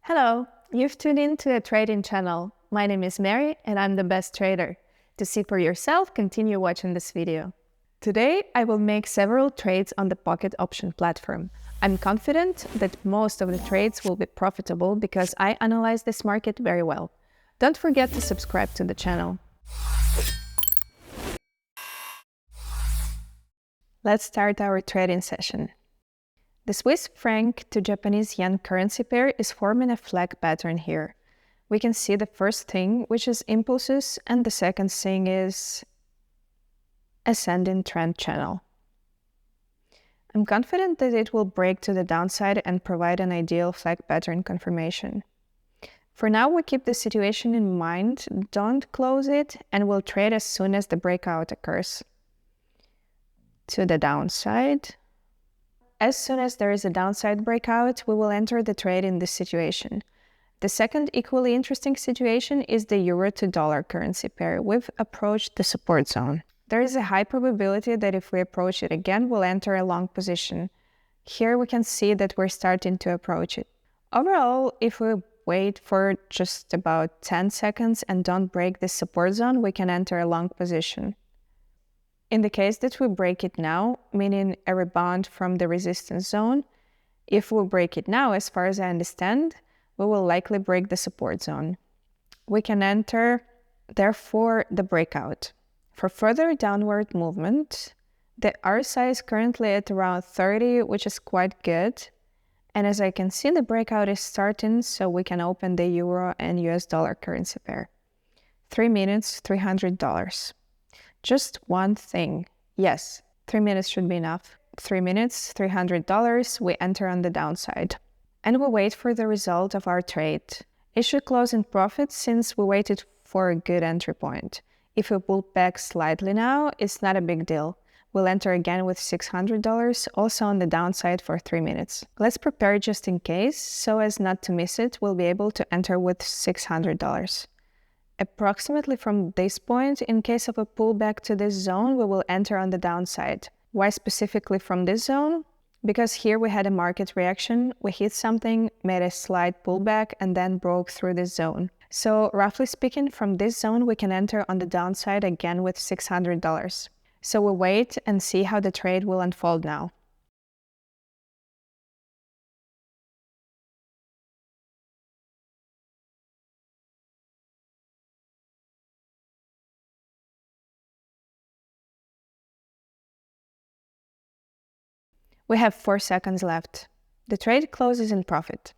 Hello, you've tuned in to the trading channel. My name is Mary and I'm the best trader. To see for yourself, continue watching this video. Today, I will make several trades on the Pocket Option platform. I'm confident that most of the trades will be profitable because I analyze this market very well. Don't forget to subscribe to the channel. Let's start our trading session. The Swiss franc to Japanese yen currency pair is forming a flag pattern here. We can see the first thing, which is impulses, and the second thing is ascending trend channel. I'm confident that it will break to the downside and provide an ideal flag pattern confirmation. For now, we keep the situation in mind, don't close it, and we'll trade as soon as the breakout occurs. To the downside. As soon as there is a downside breakout, we will enter the trade in this situation. The second equally interesting situation is the euro to dollar currency pair. We've approached the support zone. There is a high probability that if we approach it again, we'll enter a long position. Here we can see that we're starting to approach it. Overall, if we wait for just about 10 seconds and don't break the support zone, we can enter a long position. In the case that we break it now, meaning a rebound from the resistance zone, if we break it now, as far as I understand, we will likely break the support zone. We can enter, therefore, the breakout. For further downward movement, the RSI is currently at around 30, which is quite good. And as I can see, the breakout is starting, so we can open the euro and US dollar currency pair. 3 minutes, $300. Just one thing. Yes, 3 minutes should be enough. 3 minutes, $300, we enter on the downside. And we wait for the result of our trade. It should close in profit since we waited for a good entry point. If we pull back slightly now, it's not a big deal. We'll enter again with $600, also on the downside for 3 minutes. Let's prepare just in case, so as not to miss it, we'll be able to enter with $600. Approximately from this point, in case of a pullback to this zone, we will enter on the downside. Why specifically from this zone? Because here we had a market reaction, we hit something, made a slight pullback, and then broke through this zone. So roughly speaking, from this zone, we can enter on the downside again with $600. So we'll wait and see how the trade will unfold now. We have 4 seconds left. The trade closes in profit.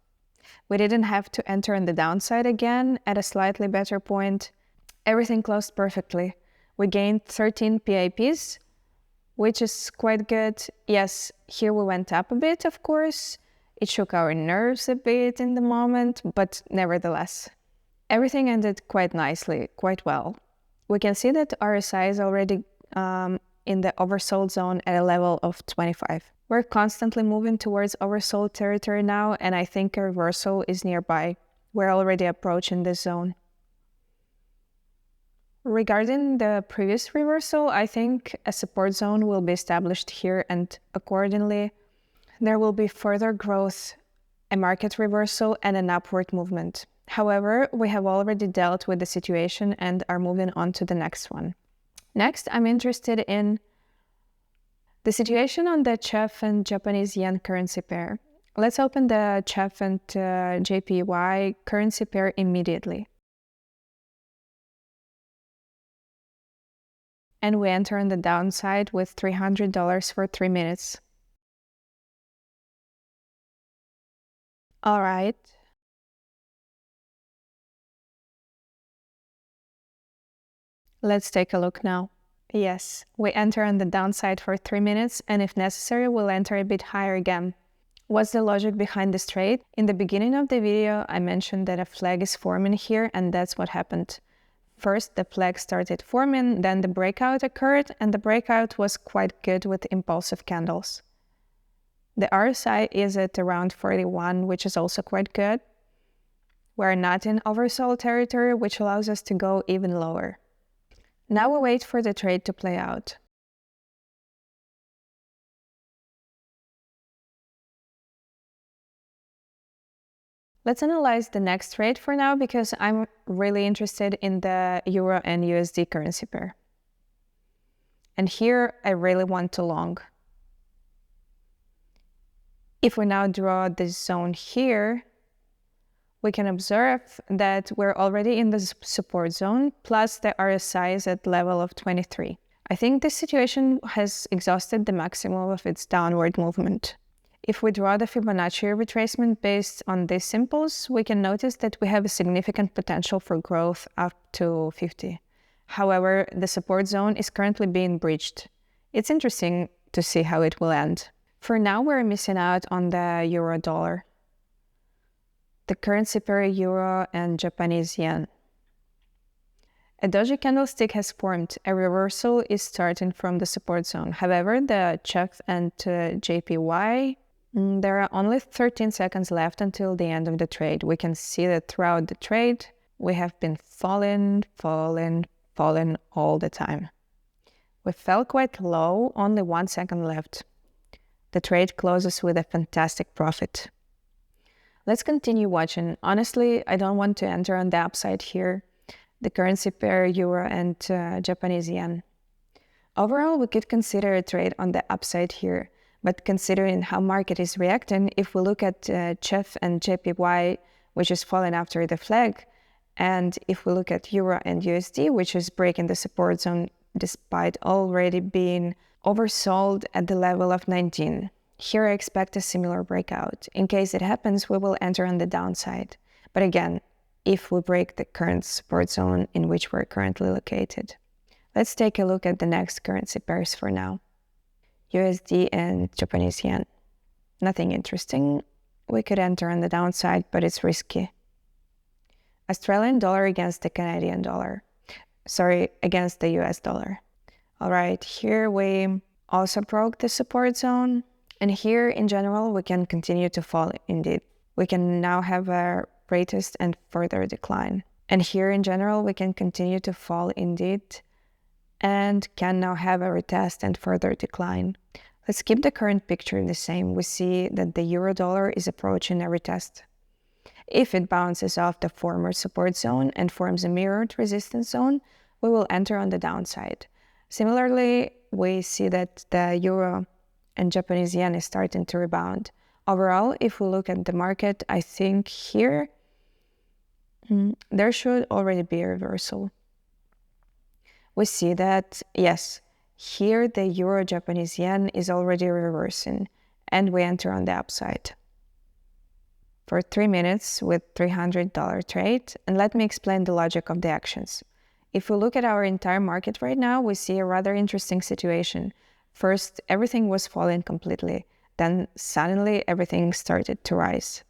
We didn't have to enter on the downside again at a slightly better point. Everything closed perfectly. We gained 13 PIPs, which is quite good. Yes, here we went up a bit, of course. It shook our nerves a bit in the moment, but nevertheless. Everything ended quite nicely, quite well. We can see that RSI is already in the oversold zone at a level of 25. We're constantly moving towards oversold territory now, and I think a reversal is nearby. We're already approaching this zone. Regarding the previous reversal, I think a support zone will be established here, and accordingly, there will be further growth, a market reversal, and an upward movement. However, we have already dealt with the situation and are moving on to the next one. Next, I'm interested in the situation on the CHF and Japanese yen currency pair. Let's open the CHF and JPY currency pair immediately. And we enter on the downside with $300 for 3 minutes. All right. Let's take a look now. Yes, we enter on the downside for 3 minutes, and if necessary, we'll enter a bit higher again. What's the logic behind this trade? In the beginning of the video, I mentioned that a flag is forming here, and that's what happened. First, the flag started forming, then the breakout occurred, and the breakout was quite good with impulsive candles. The RSI is at around 41, which is also quite good. We're not in oversold territory, which allows us to go even lower. Now we wait for the trade to play out. Let's analyze the next trade for now because I'm really interested in the Euro and USD currency pair. And here I really want to long. If we now draw this zone here, we can observe that we're already in the support zone, plus the RSI is at level of 23. I think this situation has exhausted the maximum of its downward movement. If we draw the Fibonacci retracement based on these symbols, we can notice that we have a significant potential for growth up to 50. However, the support zone is currently being breached. It's interesting to see how it will end. For now, we're missing out on the euro dollar, the currency pair euro and Japanese yen. A doji candlestick has formed. A reversal is starting from the support zone. However, the CHF and JPY, there are only 13 seconds left until the end of the trade. We can see that throughout the trade, we have been falling all the time. We fell quite low, only 1 second left. The trade closes with a fantastic profit. Let's continue watching. Honestly, I don't want to enter on the upside here. The currency pair euro and Japanese yen. Overall, we could consider a trade on the upside here, but considering how market is reacting, if we look at CHF and JPY, which is falling after the flag, and if we look at euro and USD, which is breaking the support zone despite already being oversold at the level of 19. Here I expect a similar breakout. In case it happens, we will enter on the downside. But again, if we break the current support zone in which we're currently located. Let's take a look at the next currency pairs for now. USD and Japanese yen. Nothing interesting. We could enter on the downside, but it's risky. Australian dollar against the Canadian dollar. Against the US dollar. All right, here we also broke the support zone. And here, in general, we can continue to fall indeed. We can now have a retest and further decline. And here, in general, we can continue to fall indeed and can now have a retest and further decline. Let's keep the current picture the same. We see that the euro dollar is approaching a retest. If it bounces off the former support zone and forms a mirrored resistance zone, we will enter on the downside. Similarly, we see that the euro and Japanese yen is starting to rebound. Overall, if we look at the market, I think here there should already be a reversal. We see that, yes, here the euro Japanese yen is already reversing and we enter on the upside. For 3 minutes with $300 trade, and let me explain the logic of the actions. If we look at our entire market right now, we see a rather interesting situation. First, everything was falling completely. Then suddenly everything started to rise.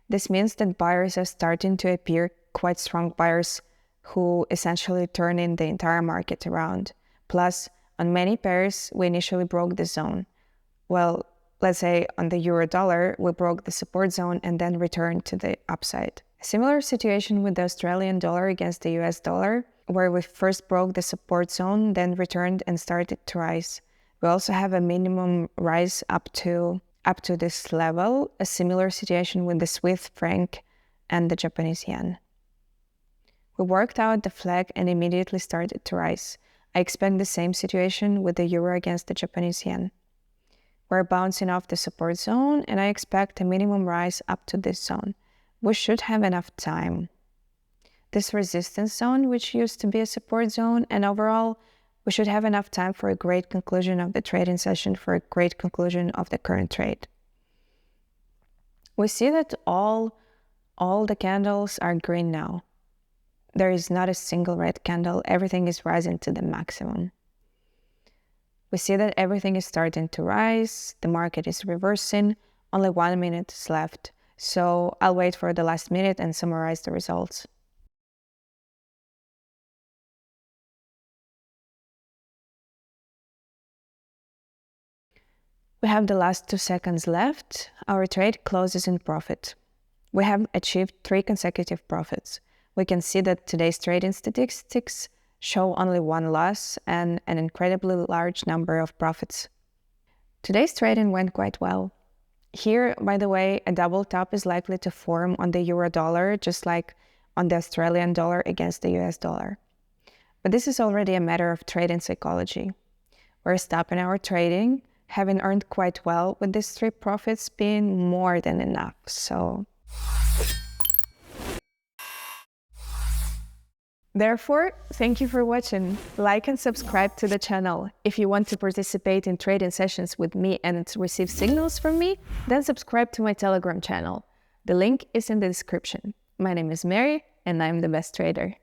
This means that buyers are starting to appear, quite strong buyers who essentially turn in the entire market around. Plus, on many pairs, we initially broke the zone. Well, let's say on the euro dollar, we broke the support zone and then returned to the upside. A similar situation with the Australian dollar against the US dollar, where we first broke the support zone, then returned and started to rise. We also have a minimum rise up to this level, a similar situation with the Swiss franc and the Japanese yen. We worked out the flag and immediately started to rise. I expect the same situation with the euro against the Japanese yen. We're bouncing off the support zone and I expect a minimum rise up to this zone. We should have enough time. This resistance zone, which used to be a support zone, and overall, we should have enough time for a great conclusion of the trading session, for a great conclusion of the current trade. We see that all the candles are green now. There is not a single red candle. Everything is rising to the maximum. We see that everything is starting to rise. The market is reversing. Only 1 minute is left. So I'll wait for the last minute and summarize the results. We have the last 2 seconds left. Our trade closes in profit. We have achieved 3 consecutive profits. We can see that today's trading statistics show only 1 loss and an incredibly large number of profits. Today's trading went quite well. Here, by the way, a double top is likely to form on the euro dollar, just like on the Australian dollar against the US dollar. But this is already a matter of trading psychology. We're stopping our trading, having earned quite well, with these 3 profits being more than enough. So therefore, thank you for watching. Like and subscribe to the channel. If you want to participate in trading sessions with me and receive signals from me, then subscribe to my Telegram channel. The link is in the description. My name is Mary, and I'm the best trader.